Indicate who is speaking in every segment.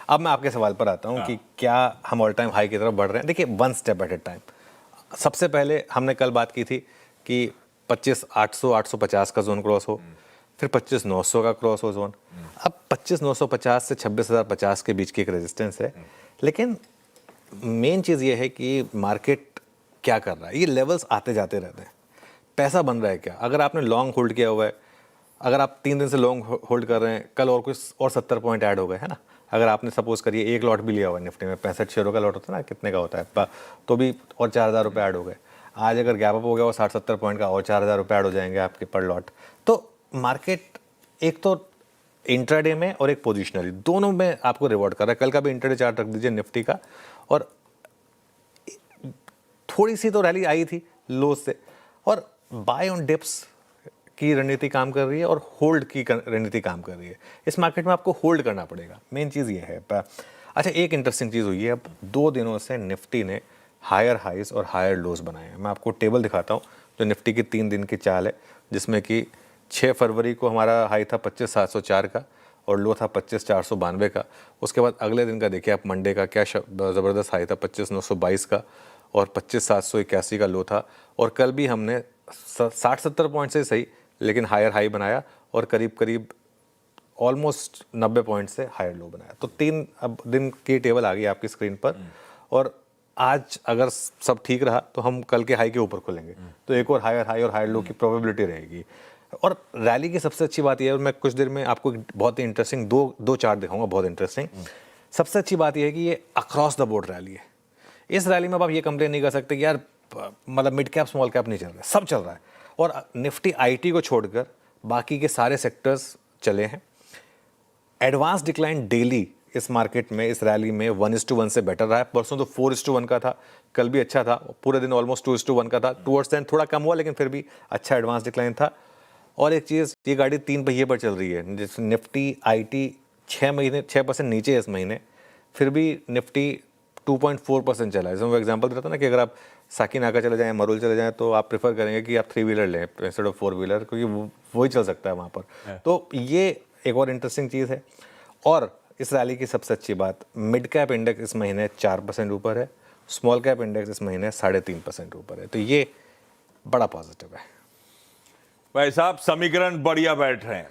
Speaker 1: अब मैं आपके सवाल पर आता हूँ कि क्या हम ऑल टाइम हाई की तरफ बढ़ रहे हैं। देखिए, one step at A time. सबसे पहले हमने कल बात की थी कि 25,800 850 का जोन क्रॉस हो, फिर 25,900 का क्रॉस हो जोन। अब 25,950 से 26,050 के बीच की एक रेजिस्टेंस है, लेकिन मेन चीज़ ये है कि मार्केट क्या कर रहा है। ये लेवल्स आते जाते रहते हैं, पैसा बन रहा है क्या। अगर आपने लॉन्ग होल्ड किया हुआ है, अगर आप 3 दिन से लॉन्ग होल्ड कर रहे हैं, कल और कुछ और 70 पॉइंट ऐड हो गए, है ना। अगर आपने सपोज करिए एक लॉट भी लिया हुआ है निफ्टी में, 65 शेयरों का लॉट होता है ना, कितने का होता है, तो भी और 4,000 रुपये ऐड हो गए। आज अगर गैप अप हो गया और 60-70 पॉइंट का और 4,000 रुपये ऐड हो जाएंगे आपके पर लॉट। तो मार्केट एक तो इंट्राडे में और एक पोजिशनरी, दोनों में आपको रिवॉर्ड कर रहा है। कल का भी इंट्राडे चार्ट रख दीजिए निफ्टी का, और थोड़ी सी तो रैली आई थी लो से, और बाय ऑन डिप्स की रणनीति काम कर रही है और होल्ड की रणनीति काम कर रही है। इस मार्केट में आपको होल्ड करना पड़ेगा, मेन चीज़ ये है। अच्छा, एक इंटरेस्टिंग चीज़ हुई है, अब 2 दिनों से निफ्टी ने हायर हाइज और हायर लोज बनाए हैं। मैं आपको टेबल दिखाता हूँ जो निफ्टी की 3 दिन की चाल है, जिसमें कि 6 फरवरी को हमारा हाई था 25,704 का और लो था 25,492 का। उसके बाद अगले दिन का देखिए आप, मंडे का क्या ज़बरदस्त हाई था 25,922 का और 25,781 का लो था। और कल भी हमने 60-70 पॉइंट से सही, लेकिन हायर हाई बनाया और करीब करीब ऑलमोस्ट 90 पॉइंट से हायर लो बनाया। तो 3 अब दिन की टेबल आ गई आपकी स्क्रीन पर, और आज अगर सब ठीक रहा तो हम कल के हाई के ऊपर खुलेंगे, तो एक और हायर हाई और हायर लो की प्रोबेबिलिटी रहेगी। और रैली की सबसे अच्छी बात यह है, और मैं कुछ देर में आपको बहुत ही इंटरेस्टिंग दो चार्ट दिखाऊंगा, बहुत इंटरेस्टिंग। सबसे अच्छी बात यह है कि ये अक्रॉस द बोर्ड रैली है। इस रैली में अब आप ये कंप्लेन नहीं कर सकते कि यार मतलब मिड कैप स्मॉल कैप नहीं चल रहा है, सब चल रहा है। और निफ्टी आईटी को छोड़कर बाकी के सारे सेक्टर्स चले हैं। एडवांस डिक्लाइन डेली इस मार्केट में, इस रैली में 1:1 से बेटर रहा है। परसों तो 4:1 का था, कल भी अच्छा था, पूरे दिन ऑलमोस्ट 2:1 का था। टुवर्ड्स एंड थोड़ा कम हुआ, लेकिन फिर भी अच्छा एडवांस डिक्लाइन था। और एक चीज़, ये गाड़ी 3 पहिए पर चल रही है। जिस निफ्टी आईटी 6% नीचे है इस महीने, फिर भी निफ्टी 2.4% चला है। जैसे मैं एग्जांपल देता था ना कि अगर आप साकीनाका चले जाएं, मरुल चले जाएं, तो आप प्रेफर करेंगे कि आप 3 व्हीलर लें इंस्टेड ऑफ 4 व्हीलर, क्योंकि वही चल सकता है वहाँ पर। तो ये एक और इंटरेस्टिंग चीज़ है। और इस रैली की सबसे अच्छी बात, मिड कैप इंडेक्स इस महीने 4% ऊपर है, स्मॉल कैप इंडेक्स इस महीने 3.5% ऊपर है। तो ये बड़ा पॉजिटिव है।
Speaker 2: भाई साहब, समीकरण बढ़िया बैठ रहे हैं।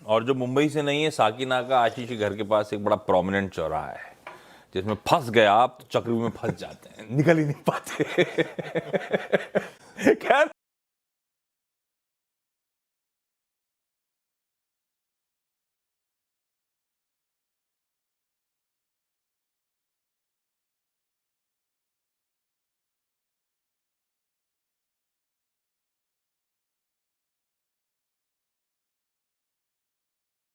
Speaker 2: और जो मुंबई से नहीं है, साकीनाका आशीष के घर के पास एक बड़ा प्रोमिनेंट चौराहा है, जिसमें फंस गए आप तो चक्रव्यूह में फंस जाते हैं, निकल ही नहीं पाते। खैर